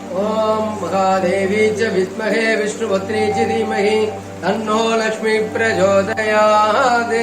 ओम महादेवी च विद्महे विष्णुपत्नी च धीमहि तन्नो लक्ष्मी प्रचोदयात्।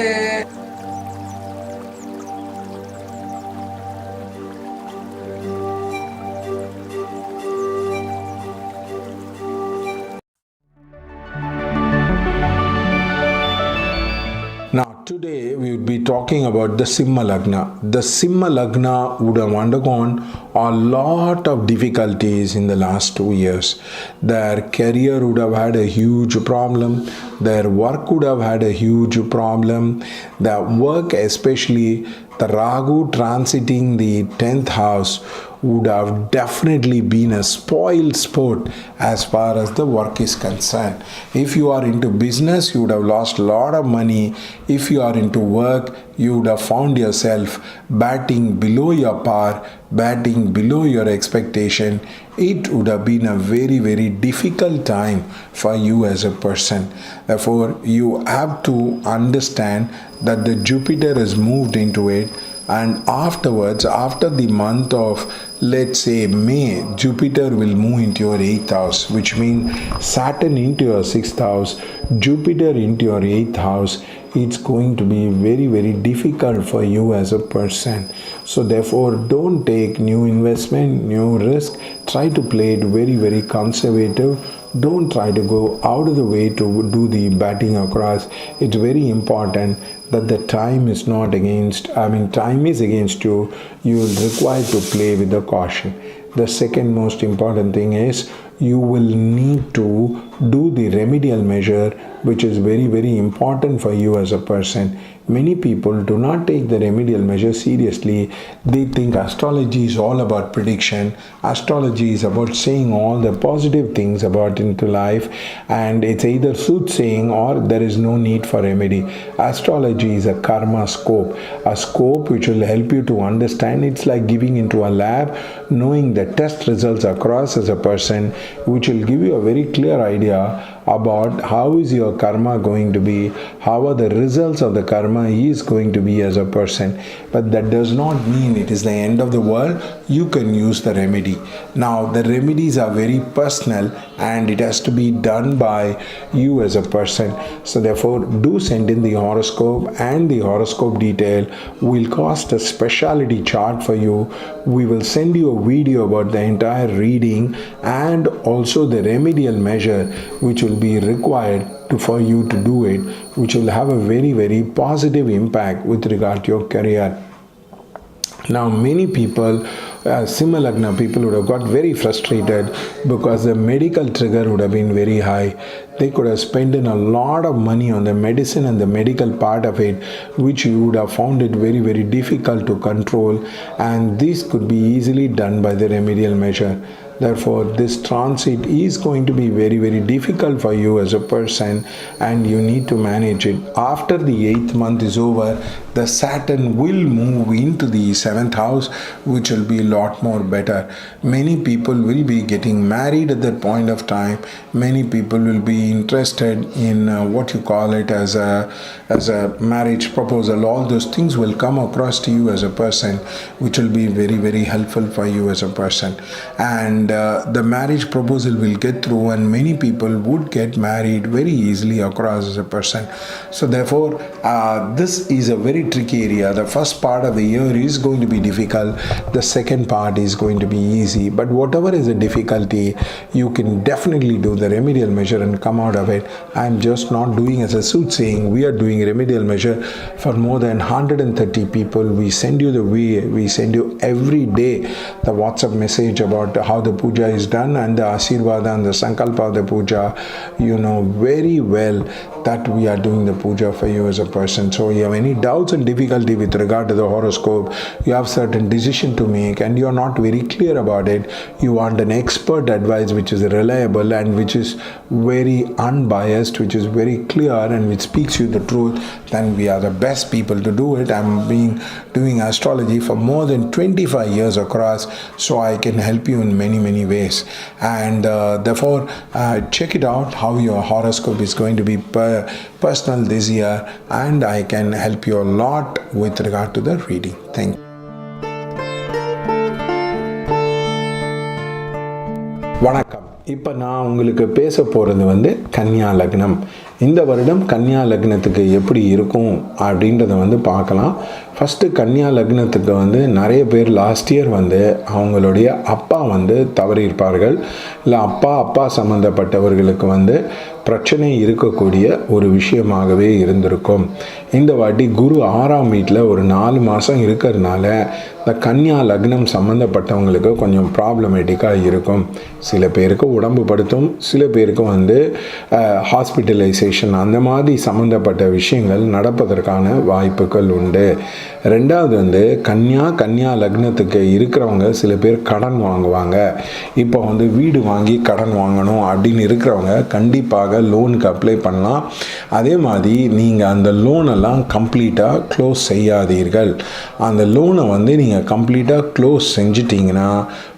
Now, today we will be talking about the Simha Lagna. The Simha Lagna would have undergone a lot of difficulties in the last 2 years. Their career would have had a huge problem. Their work would have had a huge problem. Their work, especially the Rahu transiting the 10th house, would have definitely been a spoiled sport as far as the work is concerned. If you are into business, you would have lost a lot of money. If you are into work, you would have found yourself batting below your par, batting below your expectation. It would have been a very, very difficult time for you as a person. Therefore, you have to understand that the Jupiter has moved into it, and afterwards, after the month of, let's say, May, Jupiter will move into your 8th house, which means Saturn into your 6th house, Jupiter into your 8th house. It's going to be very, very difficult for you as a person. So therefore, don't take new investment, new risk. Try to play it very, very conservative. Don't try to go out of the way to do the batting across. It's very important that the time is not against, time is against you. You will require to play with the caution. The second most important thing is you will need to do the remedial measure, which is very, very important for you as a person. Many people do not take the remedial measure seriously. They think astrology is all about prediction. Astrology is about saying all the positive things about into life, and it's either soothsaying or there is no need for remedy. Astrology is a karma scope, a scope which will help you to understand. It's like giving into a lab, knowing the test results across as a person, which will give you a very clear idea about how is your karma going to be, how are the results of the karma is going to be as a person. But that does not mean it is the end of the world. You can use the remedy. Now, the remedies are very personal and it has to be done by you as a person. So therefore, do send in the horoscope, and the horoscope detail will cost a specialty chart for you. We will send you a video about the entire reading and also the remedial measure which will be required for you to do it, which will have a very, very positive impact with regard to your career. Now, many people, Simha Lagna people, would have got very frustrated because the medical trigger would have been very high. They could have spent in a lot of money on the medicine and the medical part of it, which you would have found it very, very difficult to control, and this could be easily done by the remedial measure. Therefore, this transit is going to be very, very difficult for you as a person, and you need to manage it. After the 8th month is over, the Saturn will move into the 7th house, which will be a lot more better. Many people will be getting married at that point of time. Many people will be interested in what you call it as a marriage proposal. All those things will come across to you as a person, which will be very, very helpful for you as a person. And the marriage proposal will get through, and many people would get married very easily across as a person. So therefore, this is a very tricky area. The first part of the year is going to be difficult. The second part is going to be easy. But whatever is a difficulty, you can definitely do the remedial measure and come out of it. I'm just not doing as a soothsaying. We are doing remedial measure for more than 130 people. We send you we send you every day the WhatsApp message about how the puja is done and the Asirvada and the Sankalpa of the puja. You know very well that we are doing the puja for you as a person. So you have any doubts and difficulty with regard to the horoscope, you have certain decision to make and you are not very clear about it, you want an expert advice which is reliable and which is very unbiased, which is very clear and which speaks you the truth, then we are the best people to do it. I'm doing astrology for more than 25 years across, so I can help you in many ways. And therefore, check it out how your horoscope is going to be personal this year, and I can help you a lot with regard to the reading. Thank you. வணக்கம். இப்போ நான் உங்களுக்கு பேச போகிறது கன்னியா லக்னம். இந்த வருடம் கன்னியா லக்னத்துக்கு எப்படி இருக்கும் அப்படின்றத பார்க்கலாம். ஃபஸ்ட்டு கன்னியா லக்னத்துக்கு நிறைய பேர் லாஸ்ட் இயர் அவங்களுடைய அப்பா தவறியிருப்பார்கள். இல்லை அப்பா சம்மந்தப்பட்டவர்களுக்கு பிரச்சனை இருக்கக்கூடிய ஒரு விஷயமாகவே இருந்திருக்கும். இந்த வாட்டி குரு 6ஆம் வீட்டில் ஒரு 4 மாதம் இருக்கிறதுனால இந்த கன்னியா லக்னம் சம்மந்தப்பட்டவங்களுக்கு கொஞ்சம் ப்ராப்ளமேட்டிக்காக இருக்கும். சில பேருக்கு உடம்பு படுத்தும், சில பேருக்கு ஹாஸ்பிட்டலைசேஷன் அந்த மாதிரி சம்மந்தப்பட்ட விஷயங்கள் நடப்பதற்கான வாய்ப்புகள் உண்டு. ரெண்டாவது கன்னியா லக்னத்துக்கு இருக்கிறவங்க சில பேர் கடன் வாங்குவாங்க. இப்போ வீடு வாங்கி கடன் வாங்கணும் அப்படின்னு இருக்கிறவங்க கண்டிப்பாக லோனுக்கு அப்ளை பண்ணலாம். அதே மாதிரி நீங்கள் அந்த லோனெல்லாம் கம்ப்ளீட்டாக க்ளோஸ் செய்யாதீர்கள். அந்த லோனை நீங்கள் கம்ப்ளீட்டாக க்ளோஸ் செஞ்சிட்டிங்கன்னா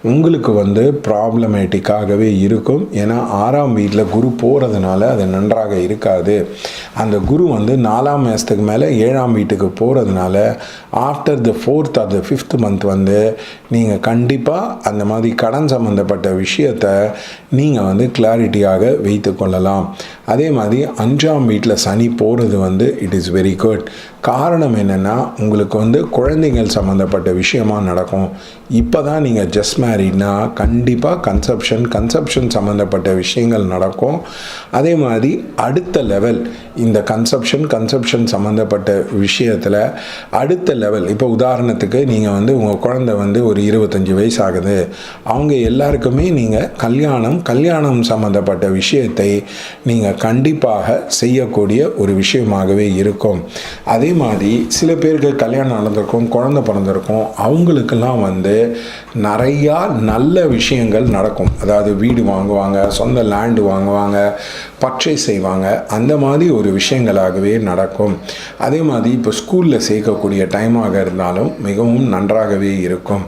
உங்களுக்கு ப்ராப்ளமேட்டிக்காகவே இருக்கும். ஏன்னா 6ஆம் வீட்டில் குரு போகிறதுனால அது நன்றாக இருக்காது. அந்த குரு 4ஆம் மாதத்துக்கு மேலே 7ஆம் வீட்டுக்கு போகிறதுனால after the 4th or the 5th month நீங்கள் கண்டிப்பாக அந்த மாதிரி கடன் சம்மந்தப்பட்ட விஷயத்தை நீங்கள் கிளாரிட்டியாக வைத்து கொள்ளலாம். அதே மாதிரி 5ஆம் வீட்டில் சனி போகிறது இட் இஸ் வெரி குட். காரணம் என்னென்னா உங்களுக்கு குழந்தைகள் சம்மந்தப்பட்ட விஷயமாக நடக்கும். இப்போ தான் நீங்கள் ஜஸ்ட் மேரிட்னா கண்டிப்பாக கன்செப்ஷன் சம்மந்தப்பட்ட விஷயங்கள் நடக்கும். அதே மாதிரி அடுத்த லெவல் இந்த கன்செப்ஷன் சம்மந்தப்பட்ட விஷயத்தில் அடுத்த லெவல், இப்போ உதாரணத்துக்கு நீங்கள் உங்கள் குழந்தை ஒரு 25 வயசு ஆகுது, அவங்க எல்லாருக்குமே நீங்கள் கல்யாணம் சம்மந்தப்பட்ட விஷயத்தை நீங்கள் கண்டிப்பாக செய்யக்கூடிய ஒரு விஷயமாகவே இருக்கும். அதே மாதிரி சில பேருக்கு கல்யாணம் நடந்திருக்கும், குழந்தை பிறந்திருக்கும், அவங்களுக்கெல்லாம் நிறையா நல்ல விஷயங்கள் நடக்கும். அதாவது வீடு வாங்குவாங்க, சொந்த லேண்டு வாங்குவாங்க, பர்ச்சேஸ் செய்வாங்க, அந்த மாதிரி ஒரு விஷயங்களாகவே நடக்கும். அதே மாதிரி இப்போ ஸ்கூலில் சேர்க்கக்கூடிய டைமாக இருந்தாலும் மிகவும் நன்றாகவே இருக்கும்.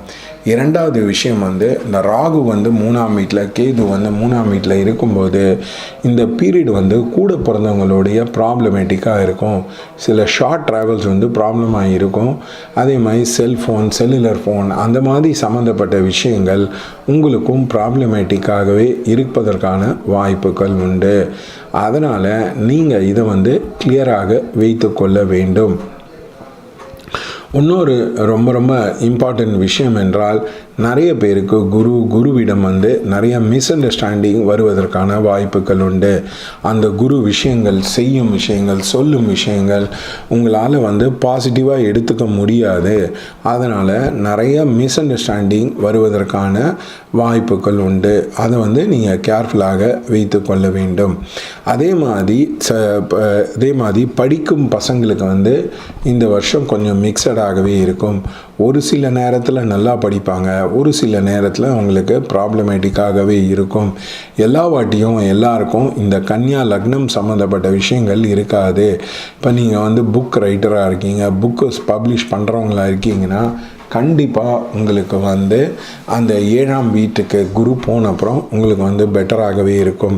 இரண்டாவது விஷயம் இந்த ராகு 3ஆம் வீட்டில், கேது 3ஆம் வீட்டில் இருக்கும்போது இந்த பீரியட் கூட பிறந்தவங்களுடைய ப்ராப்ளமேட்டிக்காக இருக்கும். சில ஷார்ட் ட்ராவல்ஸ் ப்ராப்ளமாக இருக்கும். அதே மாதிரி செல்லுலர் ஃபோன் அந்த மாதிரி சம்மந்தப்பட்ட விஷயங்கள் உங்களுக்கும் ப்ராப்ளமேட்டிக்காகவே இருப்பதற்கான வாய்ப்புகள் உண்டு. அதனால் நீங்கள் இதை கிளியராக வைத்து கொள்ள வேண்டும். இன்னொரு ரொம்ப இம்பார்ட்டன்ட் விஷயம் என்றால், நிறைய பேருக்கு குருவிடம் நிறைய மிஸ் அண்டர்ஸ்டாண்டிங் வருவதற்கான வாய்ப்புகள் உண்டு. அந்த குரு விஷயங்கள், செய்யும் விஷயங்கள், சொல்லும் விஷயங்கள் உங்களால் பாசிட்டிவாக எடுத்துக்க முடியாது. அதனால் நிறைய மிஸ் அண்டர்ஸ்டாண்டிங் வருவதற்கான வாய்ப்புகள் உண்டு. அதை நீங்கள் கேர்ஃபுல்லாக வைத்து கொள்ள வேண்டும். அதே மாதிரி படிக்கும் பசங்களுக்கு இந்த வருஷம் கொஞ்சம் மிக்சடாகவே இருக்கும். ஒரு சில நேரத்தில் நல்லா படிப்பாங்க, ஒரு சில நேரத்தில் அவங்களுக்கு ப்ராப்ளமேட்டிக்காகவே இருக்கும். எல்லா வாட்டியும் எல்லாருக்கும் இந்த கன்னியா லக்னம் சம்மந்தப்பட்ட விஷயங்கள் இருக்காது. இப்போ நீங்கள் புக் ரைட்டராக இருக்கீங்க, புக்கு பப்ளிஷ் பண்ணுறவங்களா இருக்கீங்கன்னா கண்டிப்பாக உங்களுக்கு அந்த 7ஆம் வீட்டுக்கு குரு போன அப்புறம் உங்களுக்கு பெட்டராகவே இருக்கும்.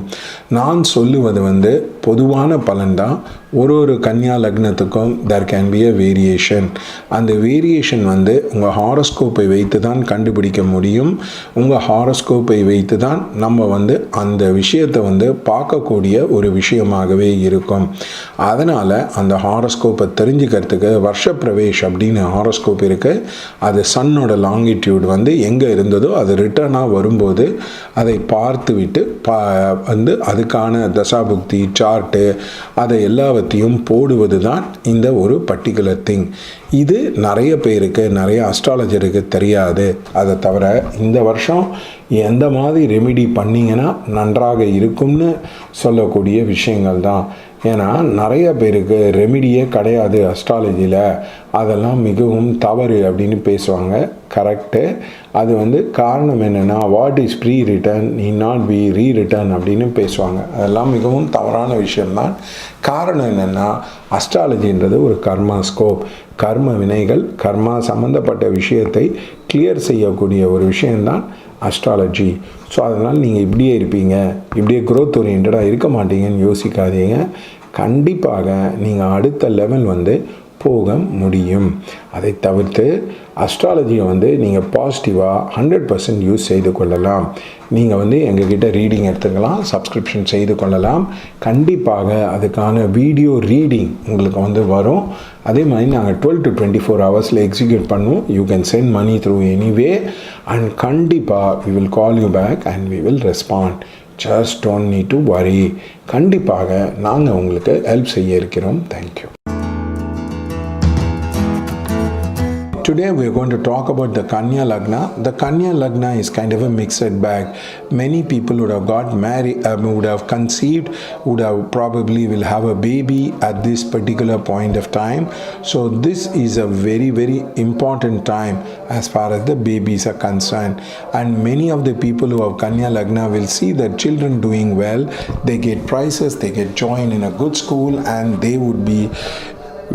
நான் சொல்லுவது பொதுவான பலன்தான். ஒரு கன்னியா லக்னத்துக்கும் there can be a variation. அந்த வேரியேஷன் உங்கள் ஹாரோஸ்கோப்பை வைத்து தான் கண்டுபிடிக்க முடியும். உங்கள் ஹாரோஸ்கோப்பை வைத்து தான் நம்ம அந்த விஷயத்தை பார்க்கக்கூடிய ஒரு விஷயமாகவே இருக்கும். அதனால் அந்த ஹாரோஸ்கோப்பை தெரிஞ்சுக்கிறதுக்கு வருஷ பிரவேஷ் அப்படின்னு ஹாரோஸ்கோப் இருக்குது. அது சன்னோட லாங்கிடியூட் எங்கே இருந்ததோ அது ரிட்டர்னாக வரும்போது அதை பார்த்து விட்டு அதுக்கான தசாபுக்தி சார்ட்டு அதை எல்லாவற்றையும் போடுவது தான் இந்த ஒரு பர்டிகுலர் திங். இது நிறைய பேருக்கு, நிறைய அஸ்ட்ராலஜருக்கு தெரியாது. அதை தவிர இந்த வருஷம் எந்த மாதிரி ரெமிடி பண்ணிங்கன்னா நன்றாக இருக்கும்னு சொல்லக்கூடிய விஷயங்கள் தான். ஏன்னா நிறைய பேருக்கு ரெமிடியே கிடையாது அஸ்ட்ராலஜியில், அதெல்லாம் மிகவும் தவறு அப்படின்னு பேசுவாங்க. கரெக்டு. அது காரணம் என்னென்னா, what is prewritten need not be rewritten அப்படின்னு பேசுவாங்க. அதெல்லாம் மிகவும் தவறான விஷயம்தான். காரணம் என்னென்னா, அஸ்ட்ராலஜின்றது ஒரு கர்மாஸ்கோப். கர்ம வினைகள், கர்மா சம்மந்தப்பட்ட விஷயத்தை கிளியர் செய்யக்கூடிய ஒரு விஷயம்தான் அஸ்ட்ராலஜி. ஸோ அதனால் நீங்கள் இப்படியே இருப்பீங்க, இப்படியே க்ரோத் ஓரியன்டாக இருக்க மாட்டீங்கன்னு யோசிக்காதீங்க. கண்டிப்பாக நீங்கள் அடுத்த லெவல் போக முடியும். அதை தவிர்த்து அஸ்ட்ராலஜியை நீங்கள் பாசிட்டிவாக 100% யூஸ் செய்து கொள்ளலாம். நீங்கள் வந்து எங்ககிட்ட ரீடிங் எடுத்துக்கலாம், சப்ஸ்கிரிப்ஷன் செய்து கொள்ளலாம். கண்டிப்பாக அதுக்கான வீடியோ ரீடிங் உங்களுக்கு வந்து வரும். அதே மாதிரி நாங்கள் 12 to 24 hours எக்ஸிக்யூட் பண்ணுவோம். You can send money through anyway and கண்டிப்பாக we will call you back and we will respond. Just don't need to worry. கண்டிப்பாக நாங்கள் உங்களுக்கு ஹெல்ப் செய்ய இருக்கிறோம். Thank you. Today we are going to talk about the Kanya Lagna. The Kanya Lagna is kind of a mixed bag. Many people would have got married, would have conceived, would have probably will have a baby at this particular point of time. So this is a very, very important time as far as the babies are concerned. And many of the people who have Kanya Lagna will see their children doing well. They get prizes, they get joined in a good school, and they would be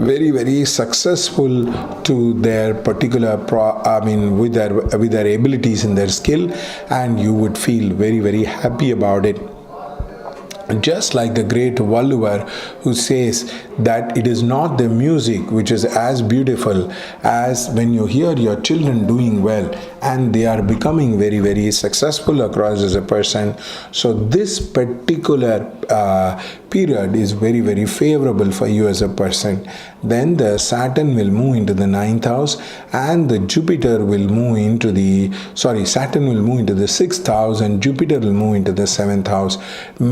very, very successful to their particular with their abilities and their skill, and you would feel very, very happy about it. Just like the great Valluvar, who says that it is not the music which is as beautiful as when you hear your children doing well and they are becoming very, very successful across as a person. So this particular period is very, very favorable for you as a person. Then the Saturn will move into the 9th house and the Jupiter will move into Saturn will move into the 6th house and Jupiter will move into the 7th house.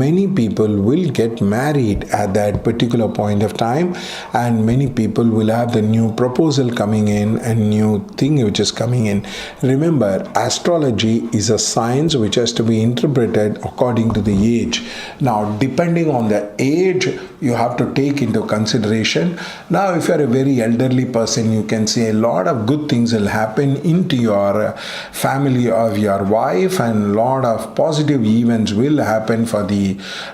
Many people will get married at that particular point of time, and many people will have the new proposal coming in and new thing which is coming in. Remember, astrology is a science which has to be interpreted according to the age. Now, depending on the age, you have to take into consideration. Now, if you are a very elderly person, you can say a lot of good things will happen into your family of your wife, and a lot of positive events will happen for the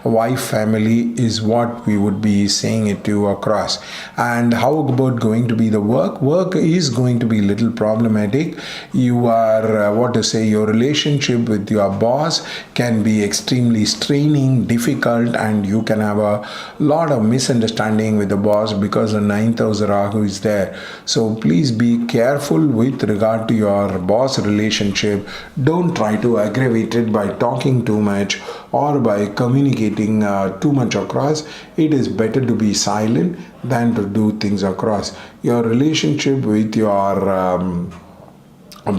wife family, is what we would be saying it to you across. And how about going to be the work? Work is going to be a little problematic. You are, your relationship with your boss can be extremely straining, difficult, and you can have a lot of misunderstanding with the boss because the 9th house Rahu is there. So please be careful with regard to your boss relationship. Don't try to aggravate it by talking too much or by communicating too much across. It is better to be silent than to do things across. Your relationship with your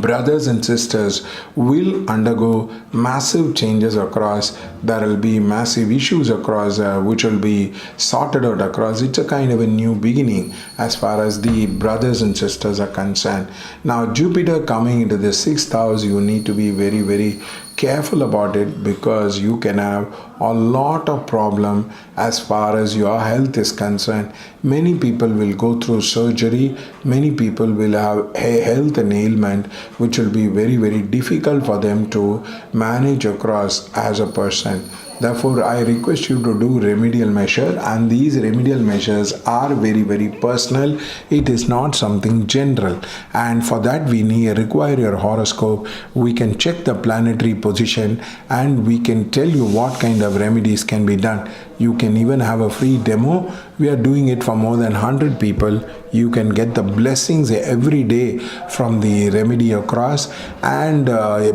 brothers and sisters will undergo massive changes across. There will be massive issues across which will be sorted out across. It's a kind of a new beginning as far as the brothers and sisters are concerned. Now, Jupiter coming into the 6th house, you need to be very, very careful about it, because you can have a lot of problem as far as your health is concerned. Many people will go through surgery. Many people will have a health ailment which will be very, very difficult for them to manage across as a person. Therefore, I request you to do remedial measure, and these remedial measures are very, very personal. It is not something general, and for that we require your horoscope. We can check the planetary position and we can tell you what kind of remedies can be done. You can even have a free demo. We are doing it for more than 100 people. You can get the blessings every day from the remedy across, and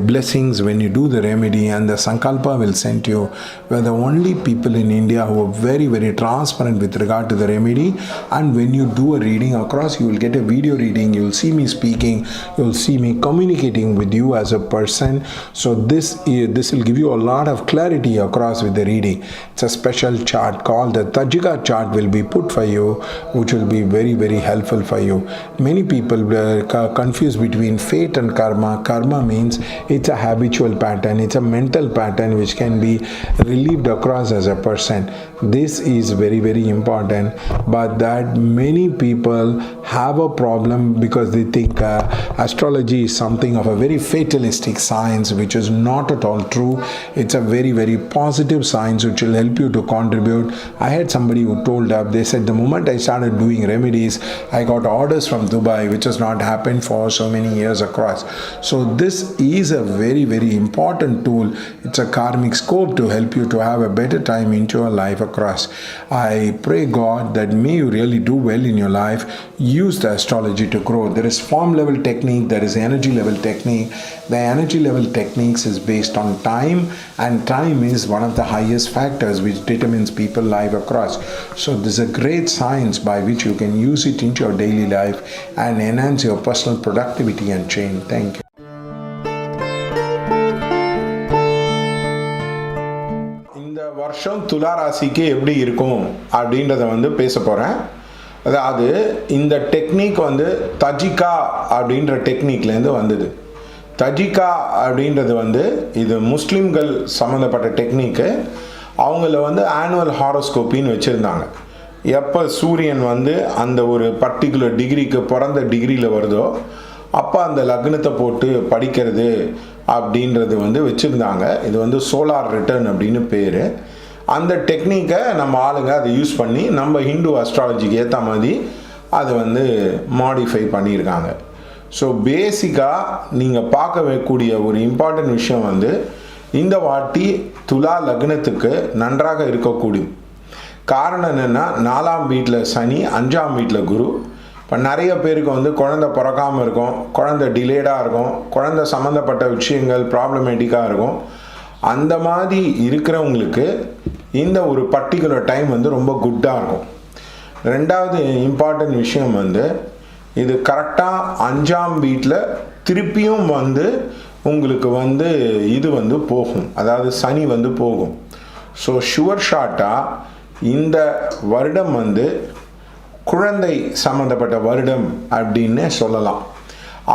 blessings when you do the remedy, and the sankalpa will send you. We are the only people in India who are very, very transparent with regard to the remedy. And when you do a reading across, you will get a video reading. You will see me speaking. You will see me communicating with you as a person. So this will give you a lot of clarity across with the reading. It's a special chart called the Tajika chart will be put for you, which will be very, very helpful for you. Many people confuse between fate and karma. Karma means it's a habitual pattern. It's a mental pattern which can be relieved across as a person. This is very, very important, but that many people have a problem because they think astrology is something of a very fatalistic science, which is not at all true. It's a very, very positive science which will help you to contribute. I had somebody who told up, they said the moment I started doing remedies, I got orders from Dubai, which has not happened for so many years across. So this is a very, very important tool. It's a karmic scope to help you to have a better time into your life across. I pray God that may you really do well in your life. Use the astrology to grow. There is form level technique, there is energy level technique. The energy level techniques is based on time, and time is one of the highest factors which determines people's life across. So this is a great science by which you can use it into your daily life and enhance your personal productivity and change. Thank you. இந்த வருஷம் துலா ராசிக்கு எப்படி இருக்கும் அப்படின்றத பேச போகிறேன். அதாவது இந்த டெக்னிக் தஜிகா அப்படின்ற டெக்னிக்லேருந்து வந்தது. தஜிகா அப்படின்றது இது முஸ்லீம்கள் சம்மந்தப்பட்ட டெக்னிக்கு. அவங்கள ஆனுவல் ஹாரோஸ்கோப்பின்னு வச்சுருந்தாங்க. எப்போ சூரியன் அந்த ஒரு பர்டிகுலர் டிகிரிக்கு பிறந்த டிகிரியில் வருதோ அப்போ அந்த லக்னத்தை போட்டு படிக்கிறது அப்படின்றது வச்சுருந்தாங்க. இது சோலார் ரிட்டர்ன் அப்படின்னு பேர். அந்த டெக்னிக்கை நம்ம ஆளுங்க அதை யூஸ் பண்ணி நம்ம ஹிந்து அஸ்ட்ராலஜிக்கு ஏற்ற மாதிரி அதை மாடிஃபை பண்ணியிருக்காங்க. ஸோ பேசிக்காக நீங்கள் பார்க்கக்கூடிய ஒரு இம்பார்ட்டன்ட் விஷயம் இந்த வாட்டி துலா லக்னத்துக்கு நன்றாக இருக்கக்கூடும். காரணம் என்னென்னா 4ஆம் வீட்டில் சனி, 5ஆம் வீட்டில் குரு. இப்போ நிறைய பேருக்கு குழந்தை பிறக்காமல் இருக்கும், குழந்தை டிலேடாக இருக்கும், குழந்தை சம்மந்தப்பட்ட விஷயங்கள் ப்ராப்ளமேட்டிக்காக இருக்கும். அந்த மாதிரி இருக்கிறவங்களுக்கு இந்த ஒரு பர்டிகுலர் டைம் ரொம்ப குட்டாக இருக்கும். ரெண்டாவது இம்பார்ட்டன்ட் விஷயம் இது கரெக்டாக 5ஆம் வீட்டில் திருப்பியும் உங்களுக்கு இது போகும், அதாவது சனி போகும். ஸோ ஷுவர் ஷார்ட்டாக இந்த வருடம் குழந்தை சம்மந்தப்பட்ட வருடம் அப்படின்னு சொல்லலாம்.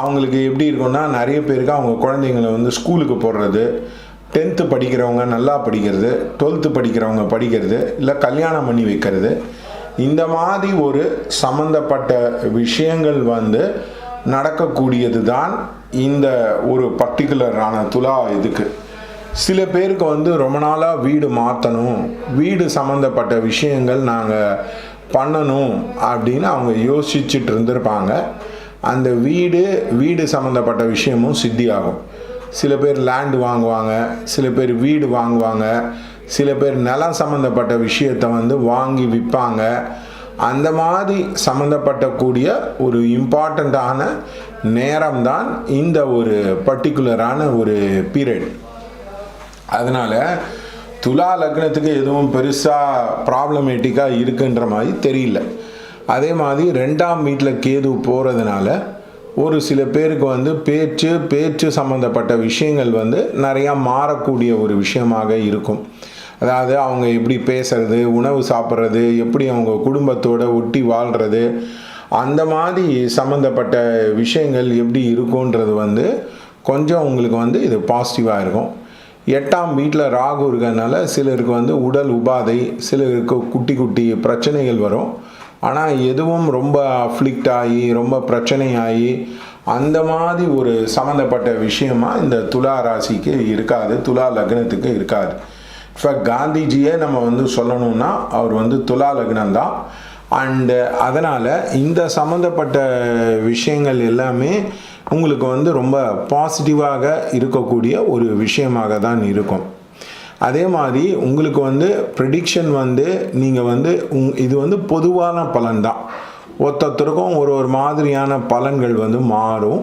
அவங்களுக்கு எப்படி இருக்குன்னா, நிறைய பேருக்கு அவங்க குழந்தைங்களை ஸ்கூலுக்கு போடுறது, 10th படிக்கிறவங்க நல்லா படிக்கிறது, 12th படிக்கிறவங்க படிக்கிறது, இல்லை கல்யாணம் பண்ணி வைக்கிறது, இந்த மாதிரி ஒரு சம்மந்தப்பட்ட விஷயங்கள் நடக்கக்கூடியது தான் இந்த ஒரு பர்டிகுலரான துலா இதுக்கு. சில பேருக்கு ரொம்ப நாளாக வீடு மாற்றணும், வீடு சம்மந்தப்பட்ட விஷயங்கள் நாங்கள் பண்ணணும் அப்படின்னு அவங்க யோசிச்சுட்டு இருந்திருப்பாங்க. அந்த வீடு சம்மந்தப்பட்ட விஷயமும் சித்தியாகும். சில பேர் லேண்டு வாங்குவாங்க, சில பேர் வீடு வாங்குவாங்க, சில பேர் நிலம் சம்மந்தப்பட்ட விஷயத்தை வாங்கி விற்பாங்க. அந்த மாதிரி சம்மந்தப்பட்டக்கூடிய ஒரு இம்பார்ட்டண்ட்டான நேரம்தான் இந்த ஒரு பர்டிகுலரான ஒரு பீரியட். அதனால் துலா லக்னத்துக்கு எதுவும் பெருசாக ப்ராப்ளமேட்டிக்காக இருக்குன்ற மாதிரி தெரியல. அதே மாதிரி 2ஆம் வீட்டில் கேது போகிறதுனால ஒரு சில பேருக்கு பேச்சு சம்மந்தப்பட்ட விஷயங்கள் நிறையா மாறக்கூடிய ஒரு விஷயமாக இருக்கும். அதாவது அவங்க எப்படி பேசுறது, உணவு சாப்பிட்றது, எப்படி அவங்க குடும்பத்தோடு ஒட்டி வாழ்கிறது, அந்த மாதிரி சம்மந்தப்பட்ட விஷயங்கள் எப்படி இருக்குன்றது கொஞ்சம் உங்களுக்கு இது பாசிட்டிவாக இருக்கும். 8ஆம் வீட்டில் ராகு இருக்கிறதுனால சிலருக்கு உடல் உபாதை, சிலருக்கு குட்டி குட்டி பிரச்சனைகள் வரும். ஆனால் எதுவும் ரொம்ப அஃப்ளிக்ட் ஆகி ரொம்ப பிரச்சனையாகி அந்த மாதிரி ஒரு சம்மந்தப்பட்ட விஷயமா இந்த துலா ராசிக்கு இருக்காது, துலா லக்னத்துக்கு இருக்காது. இப்போ காந்திஜியே நம்ம சொல்லணும்னா அவர் துலா லக்னம் தான். அண்டு அதனால் இந்த சம்மந்தப்பட்ட விஷயங்கள் எல்லாமே உங்களுக்கு ரொம்ப பாசிட்டிவாக இருக்கக்கூடிய ஒரு விஷயமாக தான் இருக்கும். அதே மாதிரி உங்களுக்கு ப்ரெடிக்ஷன் நீங்கள் இது பொதுவான பலன் தான். ஒருத்தருக்கும் ஒரு மாதிரியான பலன்கள் மாறும்.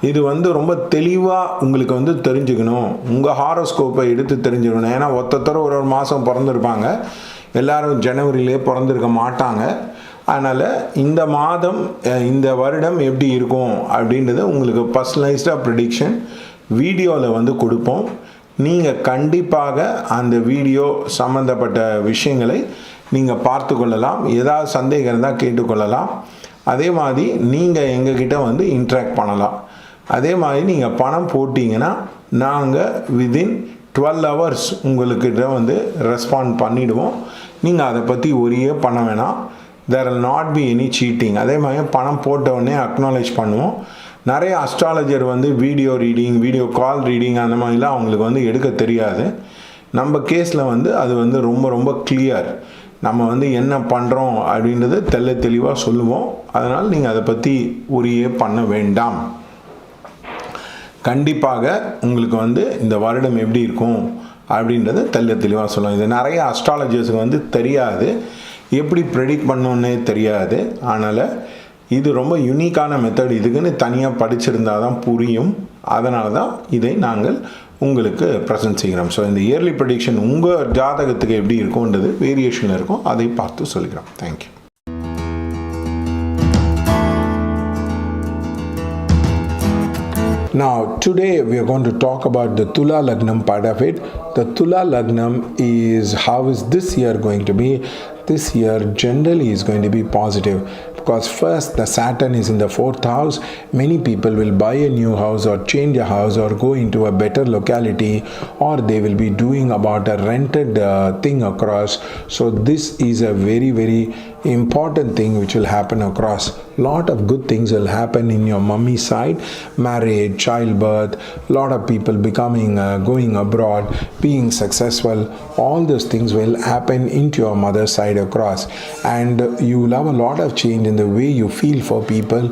இது ரொம்ப தெளிவாக உங்களுக்கு தெரிஞ்சுக்கணும், உங்கள் ஹாரோஸ்கோப்பை எடுத்து தெரிஞ்சுக்கணும். ஏன்னா ஒருத்தர் ஒரு மாதம் பிறந்திருப்பாங்க, எல்லாரும் ஜனவரியிலே பிறந்திருக்க மாட்டாங்க. அதனால் இந்த மாதம் இந்த வருடம் எப்படி இருக்கும் அப்படின்றது உங்களுக்கு பர்சனலைஸ்டாக ப்ரெடிக்ஷன் வீடியோவில் கொடுப்போம். நீங்கள் கண்டிப்பாக அந்த வீடியோ சம்மந்தப்பட்ட விஷயங்களை நீங்கள் பார்த்து கொள்ளலாம். ஏதாவது சந்தேகம் இருந்தால் கேட்டுக்கொள்ளலாம். அதே மாதிரி நீங்கள் எங்ககிட்ட இன்ட்ராக்ட் பண்ணலாம். அதே மாதிரி நீங்கள் பணம் போட்டிங்கன்னா நாங்கள் வித்தின் 12 hours உங்களுக்கிட்ட ரெஸ்பாண்ட் பண்ணிவிடுவோம். நீங்கள் அதை பற்றி ஒரே பண்ண வேணாம். there will not be any cheating. அதே மாதிரி பணம் போட்டவுடனே அக்னாலேஜ் பண்ணுவோம். நிறைய astrologer video reading, video call reading அந்த மாதிரிலாம் அவங்களுக்கு எடுக்க தெரியாது. நம்ம கேஸில் அது ரொம்ப ரொம்ப கிளியர். நம்ம என்ன பண்ணுறோம் அப்படின்றத தெளிவாக சொல்லுவோம். அதனால் நீங்கள் அதை பற்றி உரியே பண்ண வேண்டாம். கண்டிப்பாக உங்களுக்கு இந்த வருடம் எப்படி இருக்கும் அப்படின்றத தெளிவாக சொல்லுவோம். இது நிறைய அஸ்ட்ராலஜர்ஸுக்கு தெரியாது, எப்படி ப்ரெடிக்ட் பண்ணணுன்னே தெரியாது. அதனால் இது ரொம்ப யூனிக்கான மெத்தட். இதுக்குன்னு தனியாக படிச்சிருந்தால் தான் புரியும். அதனால தான் இதை நாங்கள் உங்களுக்கு ப்ரெசென்ட் செய்கிறோம். ஸோ இந்த இயர்லி ப்ரெடிக்ஷன் உங்கள் ஜாதகத்துக்கு எப்படி இருக்கும்ன்றது வேரியேஷன் இருக்கும், அதை பார்த்து சொல்லிக்கிறோம். Thank you. Now, today we are going to talk about the Tula Lagnam part of it. The Tula Lagnam is how is this year going to be? This year generally is going to be positive because first the Saturn is in the 4th house. Many people will buy a new house or change a house or go into a better locality, or they will be doing about a rented thing across. So this is a very, very important thing which will happen across. Lot of good things will happen in your mummy side, marriage, childbirth, lot of people becoming going abroad, being successful. All those things will happen into your mother's side across, and you will have a lot of change in the way you feel for people.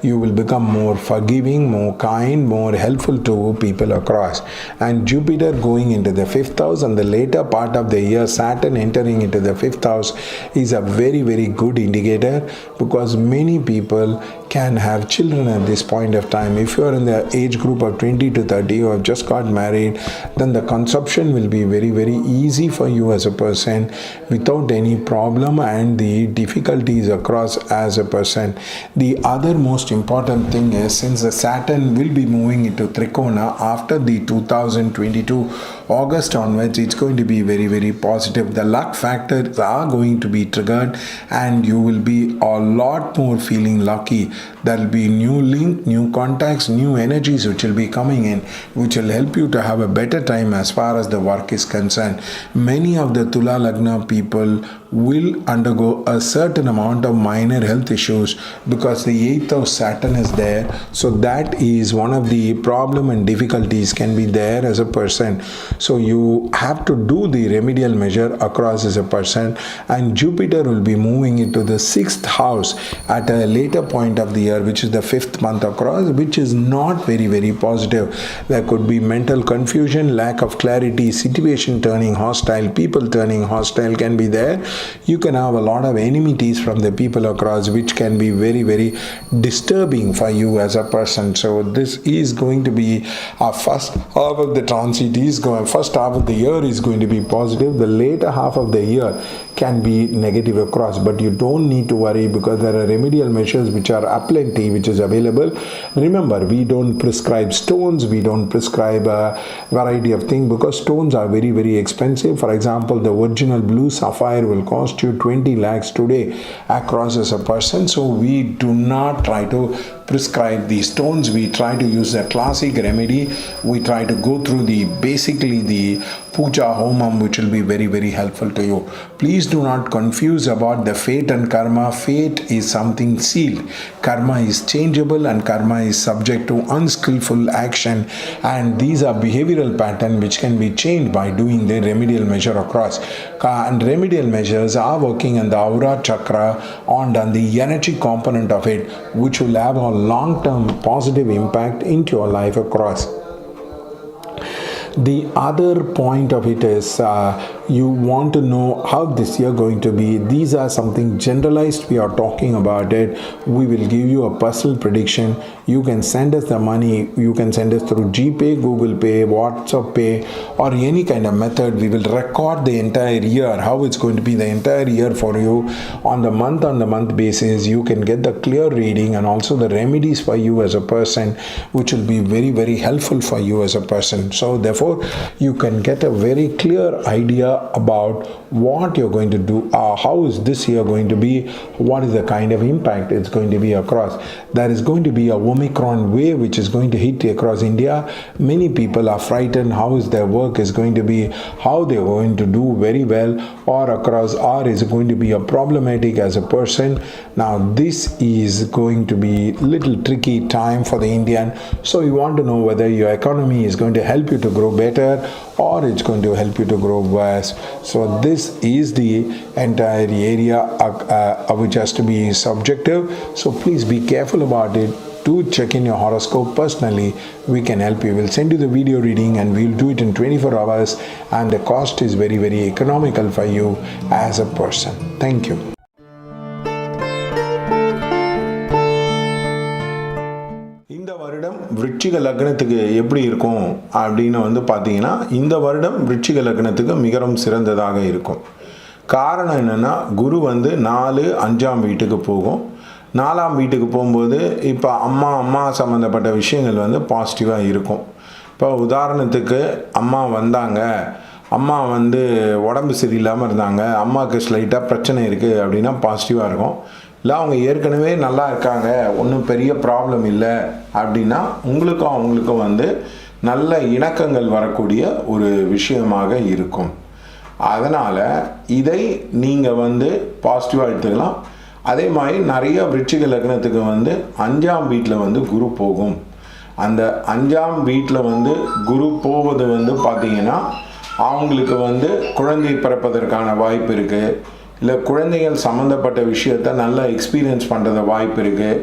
You will become more forgiving, more kind, more helpful to people across. And Jupiter going into the 5th house, and the later part of the year Saturn entering into the 5th house is a very, very good indicator, because many people can have children at this point of time. If you are in the age group of 20 to 30, you have just got married, then the conception will be very, very easy for you as a person without any problem and the difficulties across as a person. The other most important thing is, since the Saturn will be moving into Trikona after the 2022 August onwards, it's going to be very, very positive. The luck factors are going to be triggered and you will be a lot more feeling lucky. There will be new link, new contacts, new energies which will be coming in, which will help you to have a better time as far as the work is concerned. Many of the Tula Lagna people will undergo a certain amount of minor health issues because the 8th of Saturn is there. So that is one of the problem and difficulties can be there as a person. So you have to do the remedial measure across as a person, and Jupiter will be moving into the 6th house at a later point of the year, which is the 5th month across, which is not very, very positive. There could be mental confusion, lack of clarity, situation turning hostile, people turning hostile can be there. You can have a lot of enmities from the people across, which can be very, very disturbing for you as a person. So this is going to be our first half of the transit is going, first half of the year is going to be positive. The later half of the year can be negative across, but you don't need to worry because there are remedial measures which are aplenty, which is available. Remember, we don't prescribe stones, we don't prescribe a variety of things because stones are very, very expensive. For example, the original blue sapphire will cost you 20 lakhs today across as a person. So we do not try to prescribe these stones. We try to use a classic remedy. We try to go through basically the puja homam, which will be very, very helpful to you. Please do not confuse about the fate and karma. Fate is something sealed. Karma is changeable and karma is subject to unskillful action, and these are behavioral patterns which can be changed by doing the remedial measure across. And remedial measures are working on the aura chakra on the energy component of it, which will have a long-term positive impact into your life across. The other point of it is you want to know how this year going to be. These are something generalized. We are talking about it. We will give you a personal prediction. You can send us the money. You can send us through GPay, Google Pay, WhatsApp Pay, or any kind of method. We will record the entire year, how it's going to be the entire year for you on the month basis. You can get the clear reading and also the remedies for you as a person, which will be very, very helpful for you as a person. So therefore, you can get a very clear idea about what you're going to do, how is this year going to be, what is the kind of impact it's going to be across. There is going to be a Omicron wave which is going to hit across India. Many people are frightened how is their work is going to be, how they're going to do very well or across, or is going to be a problematic as a person. Now this is going to be little tricky time for the Indian. So you want to know whether your economy is going to help you to grow grow better or it's going to help you to grow worse. So this is the entire area which has to be subjective. So please be careful about it. To check in your horoscope personally, we can help you. We'll send you the video reading and we'll do it in 24 hours, and the cost is very, very economical for you as a person. Thank you. இந்த வருடம் விருச்சிக லக்னத்துக்கு எப்படி இருக்கும் அப்படின்னு பார்த்தீங்கன்னா, இந்த வருடம் விருச்சிக லக்னத்துக்கு மிகவும் சிறந்ததாக இருக்கும். காரணம் என்னென்னா, குரு 4 5ஆம் வீட்டுக்கு போகும். 4ஆம் வீட்டுக்கு போகும்போது இப்போ அம்மா சம்மந்தப்பட்ட விஷயங்கள் பாசிட்டிவாக இருக்கும். இப்போ உதாரணத்துக்கு அம்மா வந்தாங்க, அம்மா உடம்பு சரியில்லாமல் இருந்தாங்க, அம்மாவுக்கு ஸ்லைட்டாக பிரச்சனை இருக்குது அப்படின்னா பாசிட்டிவாக இருக்கும். இல்லை அவங்க ஏற்கனவே நல்லா இருக்காங்க, ஒன்றும் பெரிய ப்ராப்ளம் இல்லை அப்படின்னா உங்களுக்கும் அவங்களுக்கும் நல்ல இணக்கங்கள் வரக்கூடிய ஒரு விஷயமாக இருக்கும். அதனால் இதை நீங்கள் பாசிட்டிவாக எடுத்துக்கலாம். அதே மாதிரி நிறைய விருச்சிக லக்னத்துக்கு 5ஆம் வீட்டில் குரு போகும். அந்த 5ஆம் வீட்டில் குரு போவது பார்த்தீங்கன்னா, அவங்களுக்கு குழந்தை பிறப்பதற்கான வாய்ப்பு இருக்குது. இல்லை குழந்தைகள் சம்மந்தப்பட்ட விஷயத்தை நல்லா எக்ஸ்பீரியன்ஸ் பண்ணுறத வாய்ப்பு இருக்குது.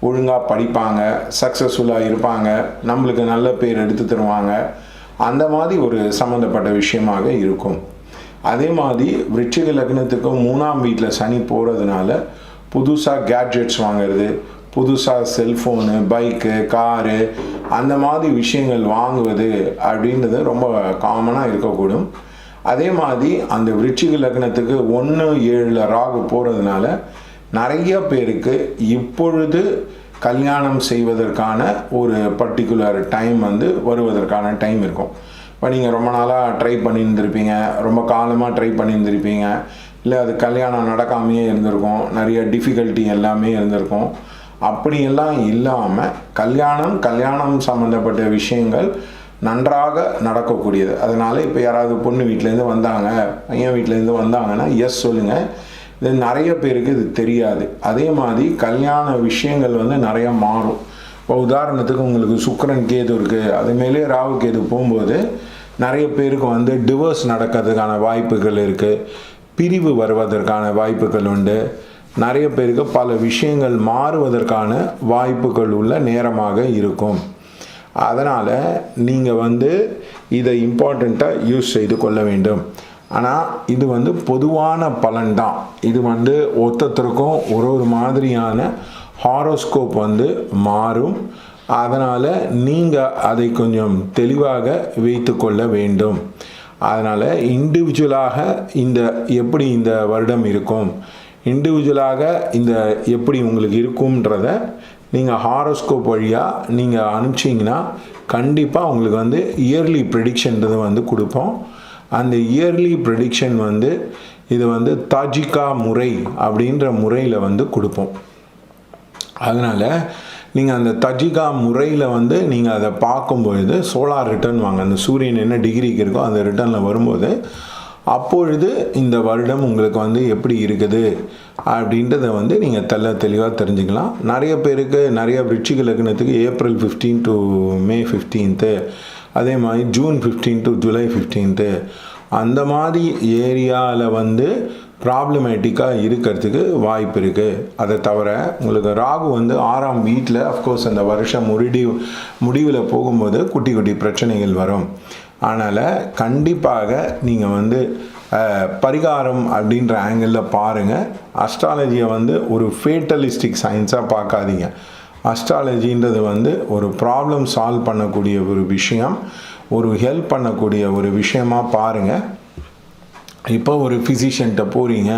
ஒழுங்காக படிப்பாங்க, சக்ஸஸ்ஃபுல்லாக இருப்பாங்க, நம்மளுக்கு நல்ல பேர் எடுத்து தருவாங்க. அந்த மாதிரி ஒரு சம்மந்தப்பட்ட விஷயமாக இருக்கும். அதே மாதிரி விருச்சிக லக்னத்துக்கு 3ஆம் வீட்டில் சனி போகிறதுனால புதுசாக கேட்ஜெட்ஸ் வாங்கிறது, புதுசாக செல்ஃபோனு, பைக்கு, காரு அந்த மாதிரி விஷயங்கள் வாங்குவது அப்படின்றது ரொம்ப காமனாக இருக்கக்கூடும். அதே மாதிரி அந்த விருச்சிக லக்னத்துக்கு 1-7 ராகு போகிறதுனால நிறைய பேருக்கு இப்பொழுது கல்யாணம் செய்வதற்கான ஒரு பர்டிகுலர் டைம் வருவதற்கான டைம் இருக்கும். இப்போ நீங்கள் ரொம்ப நாளாக ட்ரை பண்ணியிருந்திருப்பீங்க, ரொம்ப காலமாக ட்ரை பண்ணியிருந்திருப்பீங்க, இல்லை அது கல்யாணம் நடக்காமையே இருந்திருக்கும், நிறைய டிஃபிகல்ட்டி எல்லாமே இருந்திருக்கும். அப்படியெல்லாம் இல்லாமல் கல்யாணம் சம்மந்தப்பட்ட விஷயங்கள் நன்றாக நடக்கக்கூடியது. அதனால் இப்போ யாராவது பொண்ணு வீட்டிலேருந்து வந்தாங்க, பையன் வீட்டிலேருந்து வந்தாங்கன்னா எஸ் சொல்லுங்கள். இது நிறைய பேருக்கு இது தெரியாது. அதே மாதிரி கல்யாண விஷயங்கள் நிறைய மாறும். இப்போ உதாரணத்துக்கு உங்களுக்கு சுக்கிரன் கேது இருக்குது, அது மேலே ராகு கேது போகும்போது நிறைய பேருக்கு டிவோர்ஸ் நடக்கிறதுக்கான வாய்ப்புகள் இருக்குது, பிரிவு வருவதற்கான வாய்ப்புகள் உண்டு. நிறைய பேருக்கு பல விஷயங்கள் மாறுவதற்கான வாய்ப்புகள் உள்ள நேரமாக இருக்கும். அதனால் நீங்கள் இதை இம்பார்ட்டண்ட்டாக யூஸ் செய்து கொள்ள வேண்டும். ஆனால் இது பொதுவான பலன் தான். இது ஒருத்தருக்கும் ஒரு மாதிரியான ஹாரோஸ்கோப் மாறும். அதனால் நீங்கள் அதை கொஞ்சம் தெளிவாக வைத்து கொள்ள வேண்டும். அதனால் இண்டிவிஜுவலாக எப்படி இந்த வருடம் இருக்கும், இண்டிவிஜுவலாக எப்படி உங்களுக்கு இருக்கும்ன்றத நீங்கள் ஹாரோஸ்கோப் வழியாக நீங்கள் அனுப்பிச்சிங்கன்னா கண்டிப்பாக உங்களுக்கு இயர்லி ப்ரெடிக்ஷன்றது கொடுப்போம். அந்த இயர்லி ப்ரெடிக்ஷன் இது தாஜிகா முறை அப்படின்ற முறையில் கொடுப்போம். அதனால் நீங்கள் அந்த தஜிகா முறையில் நீங்கள் அதை பார்க்கும்பொழுது சோலார் ரிட்டர்ன் வாங்க, அந்த சூரியன் என்ன டிகிரிக்கு இருக்கோ அந்த ரிட்டர்னில் வரும்போது அப்பொழுது இந்த வருடம் உங்களுக்கு எப்படி இருக்குது அப்படின்றத நீங்கள் தெளிவாக தெரிஞ்சுக்கலாம். நிறைய பேருக்கு நிறைய விருச்சிக லக்னத்துக்கு April 15 to May 15, அதே மாதிரி June 15 to July 15 அந்த மாதிரி ஏரியாவில் ப்ராப்ளமேட்டிக்காக இருக்கிறதுக்கு வாய்ப்பு இருக்குது. அதை தவிர உங்களுக்கு ராகு 6ஆம் வீட்டில் அஃப்கோர்ஸ் அந்த வருஷம் முடிவில் போகும்போது குட்டி குட்டி பிரச்சனைகள் வரும். அதனால் கண்டிப்பாக நீங்கள் பரிகாரம் அப்படின்ற ஆங்கிளில் பாருங்கள். அஸ்ட்ராலஜியை ஒரு ஃபேட்டலிஸ்டிக் சயின்ஸாக பார்க்காதீங்க. அஸ்ட்ராலஜின்றது ஒரு ப்ராப்ளம் சால்வ் பண்ணக்கூடிய ஒரு விஷயம், ஒரு ஹெல்ப் பண்ணக்கூடிய ஒரு விஷயமாக பாருங்கள். இப்போ ஒரு ஃபிசிஷியன்கிட்ட போகிறீங்க,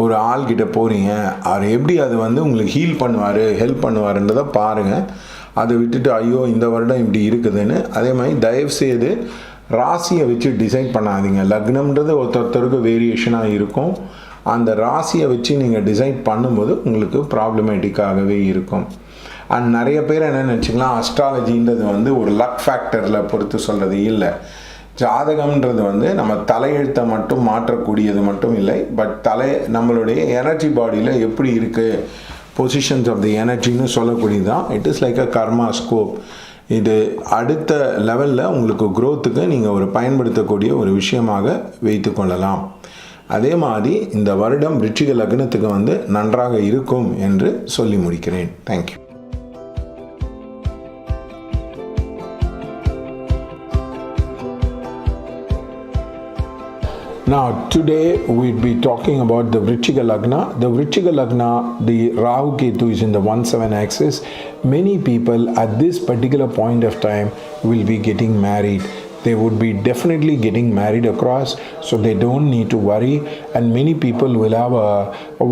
ஒரு ஆள்கிட்ட போகிறீங்க, அவர் எப்படி அது உங்களுக்கு ஹீல் பண்ணுவார், ஹெல்ப் பண்ணுவாருன்றதை பாருங்கள். அதை விட்டுட்டு ஐயோ இந்த வருடம் இப்படி இருக்குதுன்னு அதே மாதிரி தயவுசெய்து ராசியை வச்சு டிசைட் பண்ணாதீங்க. லக்னம்ன்றது ஒருத்தருக்கு வேரியேஷனாக இருக்கும். அந்த ராசியை வச்சு நீங்கள் டிசைட் பண்ணும்போது உங்களுக்கு ப்ராப்ளமேட்டிக்காகவே இருக்கும். அண்ட் நிறைய பேர் என்ன நினச்சிக்கலாம், அஸ்ட்ராலஜின்றது ஒரு லக் ஃபேக்டரில் பொறுத்து சொல்கிறது இல்லை. ஜாதகம்ன்றது நம்ம தலையெழுத்தை மட்டும் மாற்றக்கூடியது மட்டும் இல்லை, பட் நம்மளுடைய எனர்ஜி பாடியில் எப்படி இருக்குது, பொசிஷன்ஸ் ஆஃப் தி எனர்ஜின்னு சொல்லக்கூடியது தான். It is like a karma scope. இது அடுத்த லெவலில் உங்களுக்கு growthக்கு நீங்கள் ஒரு பயன்படுத்தக்கூடிய ஒரு விஷயமாக வைத்துக்கொள்ளலாம். அதே மாதிரி இந்த வருடம் விருச்சிக லக்னத்துக்கு நன்றாக இருக்கும் என்று சொல்லி முடிக்கிறேன். Thank you. Now today we'll be talking about the Vrichika Lagna. The Vrichika Lagna, the Rahu Ketu is in the 1-7 axis. Many people at this particular point of time will be getting married. They would be definitely getting married across, so they don't need to worry. And many people will have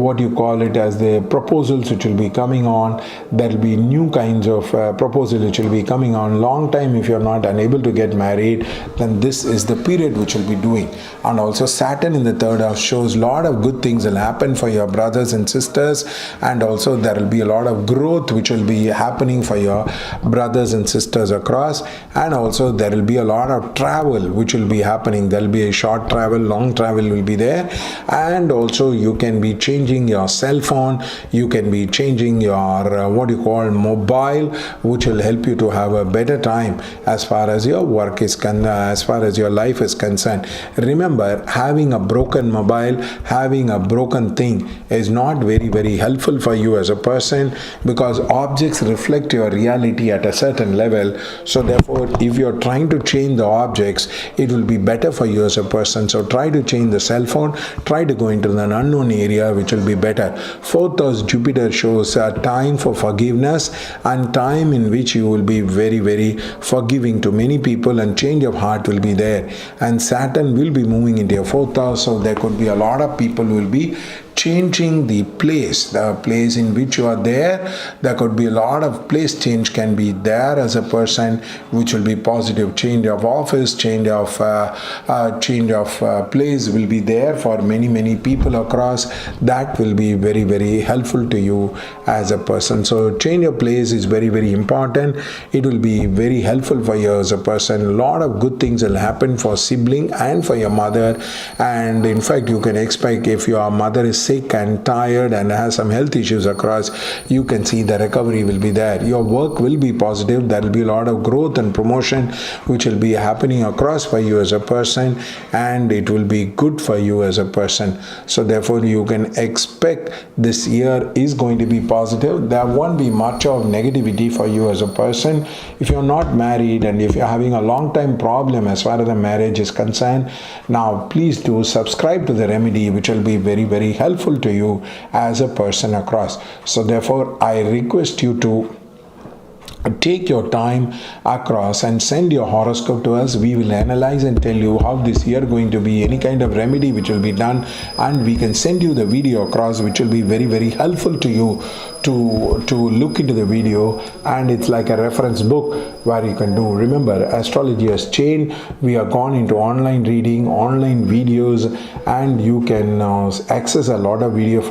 what you call it as the proposals which will be coming on. There will be new kinds of proposals which will be coming on. Long time if you're not unable to get married, then this is the period which will be doing. And also Saturn in the third house shows lot of good things will happen for your brothers and sisters, and also there will be a lot of growth which will be happening for your brothers and sisters across. And also there will be a lot of travel which will be happening. There will be a short travel, long travel will be there. And also you can be changing your cell phone, you can be changing your what you call mobile, which will help you to have a better time as far as your work is as far as your life is concerned. Remember, having a broken mobile, having a broken thing is not very helpful for you as a person, because objects reflect your reality at a certain level. So therefore, if you're trying to change the objects, it will be better for you as a person. So try to change the cell phone, try to go into an unknown area, which will be better. Fourth house Jupiter shows a time for forgiveness and time in which you will be very forgiving to many people, and change of heart will be there. And Saturn will be moving into your fourth house, so there could be a lot of people who will be changing the place in which you are there. There could be a lot of place change can be there as a person, which will be positive. Change of office, change of place will be there for many people across. That will be very helpful to you as a person. So change of place is very important. It will be very helpful for you as a person. A lot of good things will happen for sibling and for your mother. And in fact, you can expect, if your mother is sick and tired and has some health issues across, you can see the recovery will be there. Your work will be positive. There will be a lot of growth and promotion which will be happening across for you as a person, and it will be good for you as a person. So therefore, you can expect this year is going to be positive. There won't be much of negativity for you as a person. If you're not married and if you're having a long time problem as far as the marriage is concerned, now please do subscribe to the remedy, which will be very helpful to you as a person across. So therefore, I request you to take your time across and send your horoscope to us. We will analyze and tell you how this year going to be, any kind of remedy which will be done, and we can send you the video across, which will be very helpful to you to look into the video. And it's like a reference book where you can do. Remember, astrology has changed. We have gone into online reading, online videos, and you can access a lot of video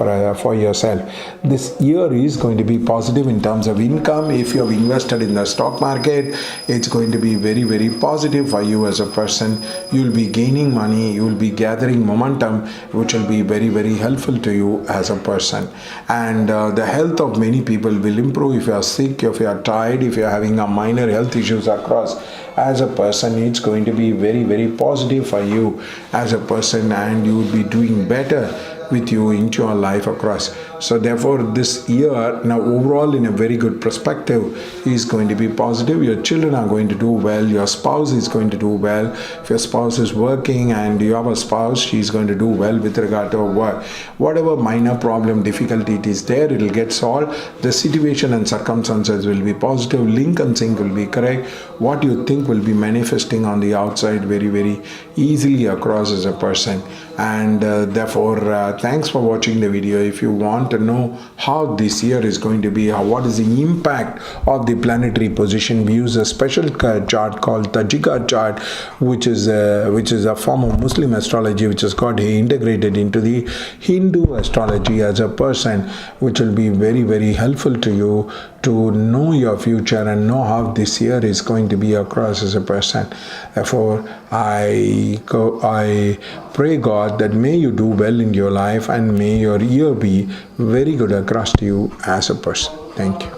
for yourself. This year is going to be positive in terms of income. If you have invested in the stock market, it's going to be very positive for you as a person. You will be gaining money, you will be gathering momentum, which will be very helpful to you as a person. And the health of many people will improve. If you are sick, if you are tired, if you are having a minor health issues across, as a person, it's going to be very positive for you as a person, and you will be doing better with you into your life across. So therefore, this year, now overall in a very good perspective, is going to be positive. Your children are going to do well. Your spouse is going to do well. If your spouse is working and you have a spouse, she's going to do well with regard to her work. Whatever minor problem, difficulty it is there, it will get solved. The situation and circumstances will be positive. Link and sync will be correct. What you think will be manifesting on the outside very easily across as a person. And therefore, thanks for watching the video. If you want to know how this year is going to be, what is the impact of the planetary position, we use a special chart called Tajika chart, which is a form of Muslim astrology which has got integrated into the Hindu astrology as a person, which will be very helpful to you to know your future and know how this year is going to be across as a person. Therefore, I pray God that may you do well in your life and may your year be very good across to you as a person. Thank you.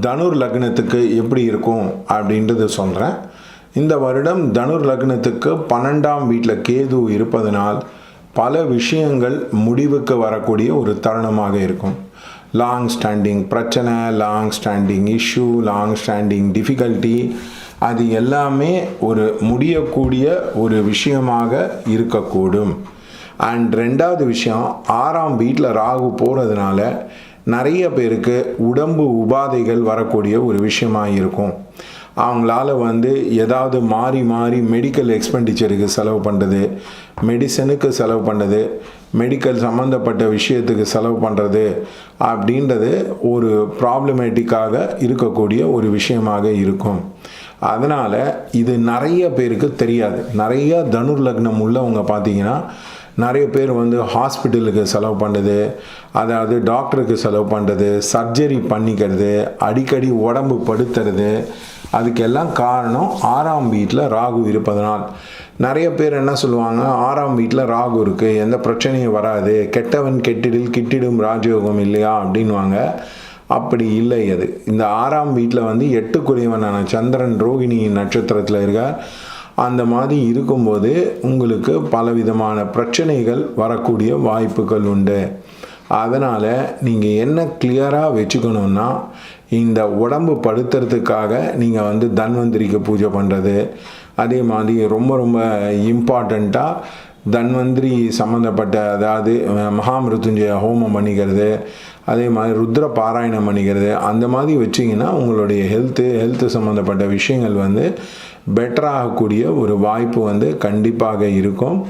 தனுர் லக்னத்துக்கு எப்படி இருக்கும் அப்படின்றது சொல்கிறேன். இந்த வருடம் தனுர் லக்னத்துக்கு 12ஆம் வீட்டில் கேது இருப்பதனால் பல விஷயங்கள் முடிவுக்கு வரக்கூடிய ஒரு தருணமாக இருக்கும். லாங் ஸ்டாண்டிங் பிரச்சனை, long standing issue, long standing difficulty, அது எல்லாமே ஒரு முடியக்கூடிய ஒரு விஷயமாக இருக்கக்கூடும். அண்ட் ரெண்டாவது விஷயம், 6ஆம் வீட்டில் ராகு போகிறதுனால நிறைய பேருக்கு உடம்பு உபாதைகள் வரக்கூடிய ஒரு விஷயமாக இருக்கும். அவங்களால ஏதாவது மாறி மாறி மெடிக்கல் எக்ஸ்பெண்டிச்சருக்கு செலவு பண்ணுறது, மெடிசனுக்கு செலவு பண்ணுறது, மெடிக்கல் சம்மந்தப்பட்ட விஷயத்துக்கு செலவு பண்ணுறது அப்படின்றது ஒரு ப்ராப்ளமேட்டிக்காக இருக்கக்கூடிய ஒரு விஷயமாக இருக்கும். அதனால் இது நிறைய பேருக்கு தெரியாது. நிறைய தனுர் லக்னம் உள்ளவங்க பார்த்தீங்கன்னா நிறைய பேர் ஹாஸ்பிட்டலுக்கு செலவு பண்ணுறது, அதாவது டாக்டருக்கு செலவு பண்ணுறது, சர்ஜரி பண்ணிக்கிறது, அடிக்கடி உடம்பு படுத்துறது, அதுக்கெல்லாம் காரணம் 6ஆம் வீட்டில் ராகு இருப்பதனால். நிறைய பேர் என்ன சொல்லுவாங்க, 6ஆம் வீட்டில் ராகு இருக்குது, எந்த பிரச்சனையும் வராது, கெட்டவன் கெட்டிடில் கிட்டிடும் ராஜயோகம் இல்லையா அப்படின்வாங்க. அப்படி இல்லை. அது இந்த 6ஆம் வீட்டில் 8க்குரியவனான சந்திரன் ரோகிணி நட்சத்திரத்தில் இருக்கார். அந்த மாதிரி இருக்கும்போது உங்களுக்கு பலவிதமான பிரச்சனைகள் வரக்கூடிய வாய்ப்புகள் உண்டு. அதனால் நீங்கள் என்ன கிளியராக வச்சுக்கணுன்னா, இந்த உடம்பு படுத்துறதுக்காக நீங்கள் தன்வந்திரிக்கு பூஜை பண்ணுறது, அதே மாதிரி ரொம்ப ரொம்ப இம்பார்ட்டண்ட்டாக தன்வந்திரி சம்மந்தப்பட்ட, அதாவது மகாமிருத்துஞ்சய ஹோமம் பண்ணிக்கிறது, அதே மாதிரி ருத்ர பாராயணம் பண்ணிக்கிறது, அந்த மாதிரி வச்சிங்கன்னா உங்களுடைய ஹெல்த்து சம்மந்தப்பட்ட விஷயங்கள் பெட்டராகக்கூடிய ஒரு வாய்ப்பு கண்டிப்பாக இருக்கும்.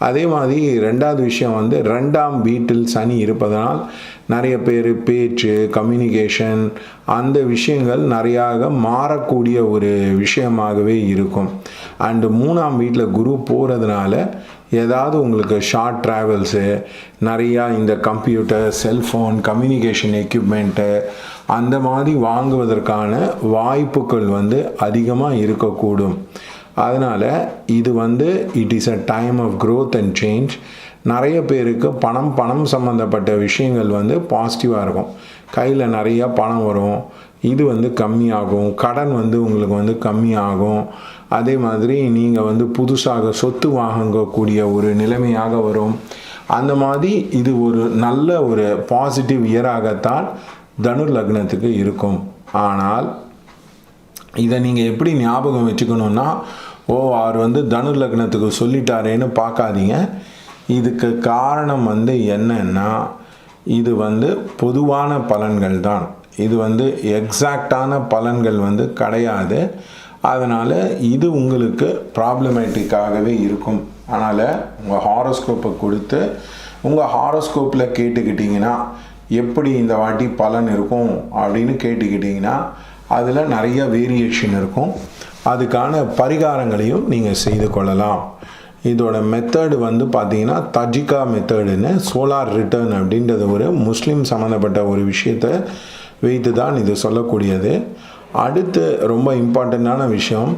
அதே மாதிரி ரெண்டாவது விஷயம் 2ஆம் வீட்டில் சனி இருப்பதனால் நிறைய பேர் பேச்சு, கம்யூனிகேஷன், அந்த விஷயங்கள் நிறையாக மாறக்கூடிய ஒரு விஷயமாகவே இருக்கும். அண்டு 3ஆம் வீட்டில் குரு போகிறதுனால ஏதாவது உங்களுக்கு ஷார்ட் ட்ராவல்ஸு, நிறையா இந்த கம்ப்யூட்டர், செல்ஃபோன், கம்யூனிகேஷன் எக்யூப்மெண்ட்டு அந்த மாதிரி வாங்குவதற்கான வாய்ப்புகள் அதிகமாக இருக்கக்கூடும். அதனால் இது it is a time of growth and change. நிறைய பேருக்கு பணம் சம்மந்தப்பட்ட விஷயங்கள் பாசிட்டிவாக இருக்கும். கையில் நிறையா பணம் வரும், இது கம்மியாகும். கடன் உங்களுக்கு கம்மியாகும். அதே மாதிரி நீங்கள் புதுசாக சொத்து வாங்கக்கூடிய ஒரு நிலைமையாக வரும். அந்த மாதிரி இது ஒரு நல்ல ஒரு பாசிட்டிவ் இயராகத்தான் தனுர் லக்னத்துக்கு இருக்கும். ஆனால் இதை நீங்கள் எப்படி ஞாபகம் வச்சுக்கணுன்னா, அவர் தனுர் லக்னத்துக்கு சொல்லிட்டாரேன்னு பார்க்காதீங்க. இதுக்கு காரணம் என்னன்னா, இது பொதுவான பலன்கள் தான். இது எக்ஸாக்டான பலன்கள் கிடையாது. அதனால் இது உங்களுக்கு ப்ராப்ளமேட்டிக்காகவே இருக்கும். அதனால் உங்கள் ஹாரோஸ்கோப்பை கொடுத்து உங்கள் ஹாரோஸ்கோப்பில் கேட்டுக்கிட்டிங்கன்னா எப்படி இந்த வாட்டி பலன் இருக்கும் அப்படின்னு கேட்டுக்கிட்டிங்கன்னா அதில் நிறைய வேரியேஷன் இருக்கும். அதுக்கான பரிகாரங்களையும் நீங்கள் செய்து கொள்ளலாம். இதோட மெத்தடு பார்த்தீங்கன்னா தஜிகா மெத்தடுன்னு, சோலார் ரிட்டர்ன் அப்படின்றது ஒரு முஸ்லீம் சம்மந்தப்பட்ட ஒரு விஷயத்தை வைத்து தான் இது சொல்லக்கூடியது. அடுத்து ரொம்ப இம்பார்ட்டண்ட்டான விஷயம்,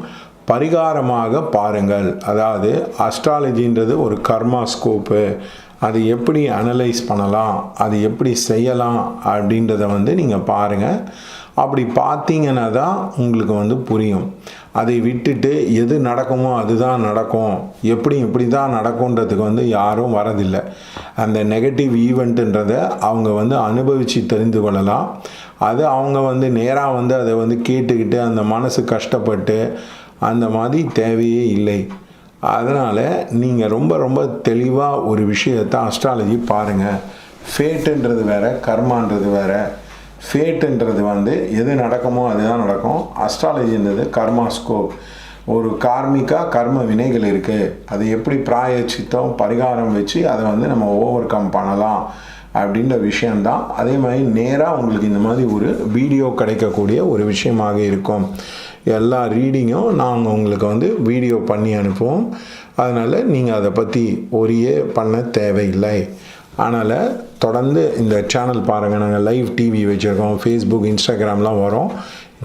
பரிகாரமாக பாருங்கள். அதாவது அஸ்ட்ராலஜின்றது ஒரு கர்மா ஸ்கோப்பு. அது எப்படி அனலைஸ் பண்ணலாம், அது எப்படி செய்யலாம் அப்படின்றத நீங்கள் பாருங்கள். அப்படி பார்த்தீங்கன்னா தான் உங்களுக்கு புரியும். அதை விட்டுட்டு எது நடக்குமோ அதுதான் நடக்கும், எப்படி தான் நடக்கும்ன்றதுக்கு யாரும் வரதில்லை. அந்த நெகட்டிவ் ஈவெண்ட்டுன்றதை அவங்க அனுபவித்து தெரிந்து கொள்ளலாம். அது அவங்க நேராக அதை கேட்டுக்கிட்டு அந்த மனசு கஷ்டப்பட்டு அந்த மாதிரி தேவையே இல்லை. அதனால் நீங்கள் ரொம்ப ரொம்ப தெளிவாக ஒரு விஷயத்தை அஸ்ட்ராலஜி பாருங்கள். ஃபேட்டுன்றது வேறு, கர்மான்றது வேறு. ஃபேட்டுன்றது எது நடக்குமோ அதுதான் நடக்கும். அஸ்ட்ராலஜின்றது கர்மாஸ்கோப். ஒரு கார்மிக்காக கர்ம வினைகள் இருக்குது, அது எப்படி பிராயச்சித்தம் பரிகாரம் வச்சு அதை நம்ம ஓவர் கம் பண்ணலாம் அப்படின்ற விஷயந்தான். அதே மாதிரி நேராக உங்களுக்கு இந்த மாதிரி ஒரு வீடியோ கிடைக்கக்கூடிய ஒரு விஷயமாக இருக்கும். எல்லா ரீடிங்கும் நாங்கள் உங்களுக்கு வீடியோ பண்ணி அனுப்புவோம். அதனால் நீங்கள் அதை பற்றி ஒரே பண்ண தேவையில்லை. அதனால் தொடர்ந்து இந்த சேனல் பாருங்கள். நாங்கள் லைவ் டிவி வச்சுருக்கோம், ஃபேஸ்புக், இன்ஸ்டாகிராம்லாம் வரும்.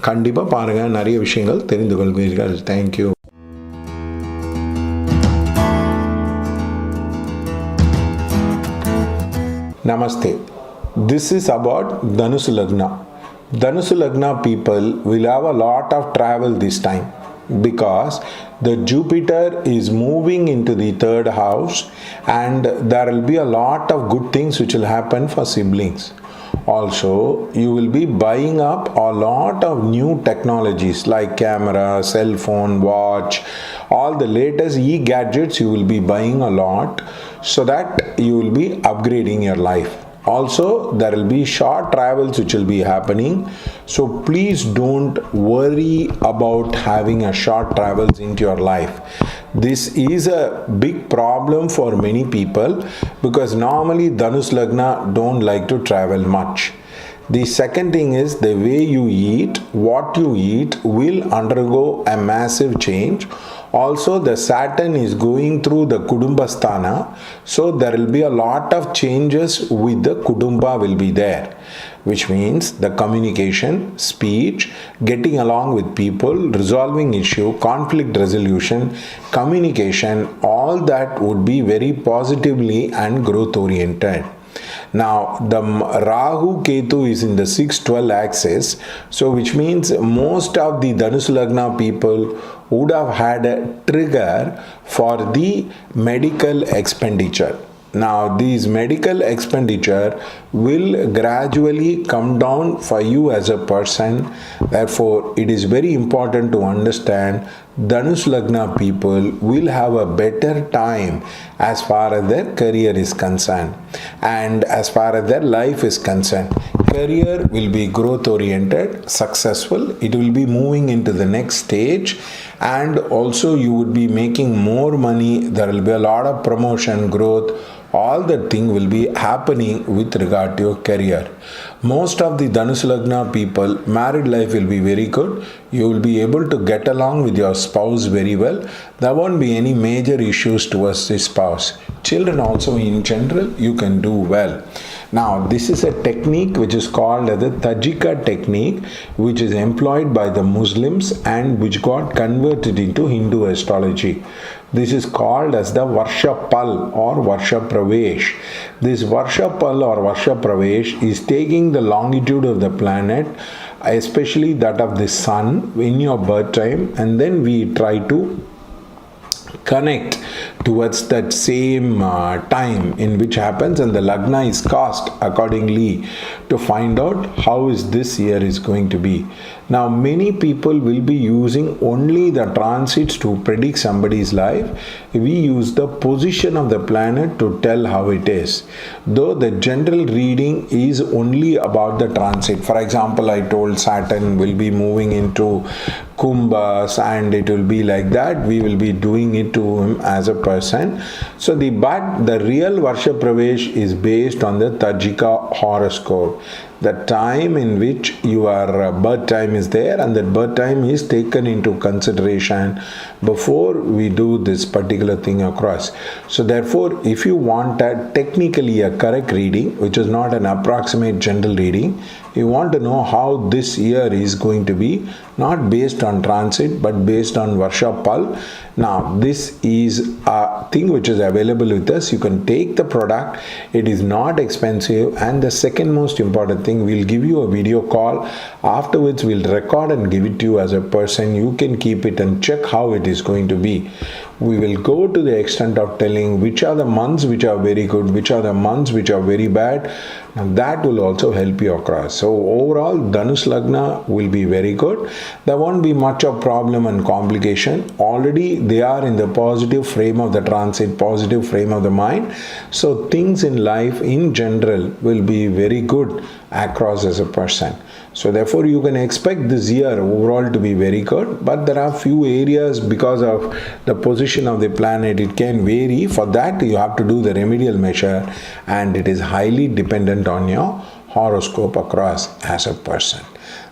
கண்டிப்பாக பாருங்கள், நிறைய விஷயங்கள் தெரிந்து கொள்வீர்கள். Thank you. Namaste. This is about Dhanusu Lagna. Dhanusu Lagna people will have a lot of travel this time because the Jupiter is moving into the third house and there will be a lot of good things which will happen for siblings. Also, you will be buying up a lot of new technologies like camera, cell phone, watch, all the latest e-gadgets you will be buying a lot so that you will be upgrading your life. Also, there will be short travels which will be happening. So please don't worry about having a short travels into your life. This is a big problem for many people because normally Dhanus Lagna don't like to travel much. The second thing is the way you eat, what you eat will undergo a massive change. Also, the Saturn is going through the Kudumbasthana, so there will be a lot of changes with the Kudumba will be there, which means the communication, speech, getting along with people, resolving issue, conflict resolution, communication, all that would be very positively and growth oriented. Now, the Rahu Ketu is in the 6-12 axis, so which means most of the Dhanus Lagna people would have had a trigger for the medical expenditure. Now, these medical expenditure will gradually come down for you as a person. Therefore, it is very important to understand Dhanus Lagna people will have a better time as far as their career is concerned and as far as their life is concerned. Career will be growth oriented, successful. It will be moving into the next stage and also you would be making more money. There will be a lot of promotion, growth. All that thing will be happening with regard to your career. Most of the Dhanus Lagna people, married life will be very good. You will be able to get along with your spouse very well. There won't be any major issues towards the spouse. Children also in general, you can do well. Now, this is a technique which is called as the Tajika technique, which is employed by the Muslims and which got converted into Hindu astrology. This is called as the Varshapal or Varsha Pravesh. This Varshapal or Varsha Pravesh is taking the longitude of the planet, especially that of the sun in your birth time, and then we try to connect towards that same time in which happens, and the lagna is cast accordingly to find out how is this year is going to be. Now, many people will be using only the transits to predict somebody's life. We use the position of the planet to tell how it is, though the general reading is only about the transit. For example, I told Saturn will be moving into Kumbhas and it will be like that. We will be doing it to him as a person. So the real Varsha Pravesh is based on the Tajika horoscope. The time in which your birth time is there, and that birth time is taken into consideration before we do this particular thing across. So therefore, if you want technically a correct reading, which is not an approximate general reading, you want to know how this year is going to be, not based on transit but based on Varsha Pal. Now, this is a thing which is available with us. You can take the product. It is not expensive, and the second most important thing, we'll give you a video call. Afterwards, we'll record and give it to you as a person. You can keep it and check how it is going to be. We will go to the extent of telling which are the months which are very good, which are the months which are very bad, and that will also help you across. So overall, Dhanus Lagna will be very good. There won't be much of problem and complication. Already they are in the positive frame of the transit, positive frame of the mind. So things in life in general will be very good across as a person. So therefore, you can expect this year overall to be very good, but there are few areas because of the position of the planet, it can vary. For that, you have to do the remedial measure, and it is highly dependent on your horoscope across as a person.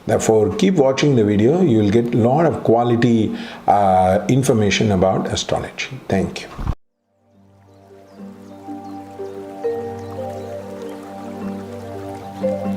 Therefore, keep watching the video. You will get a lot of quality information about astrology. Thank you.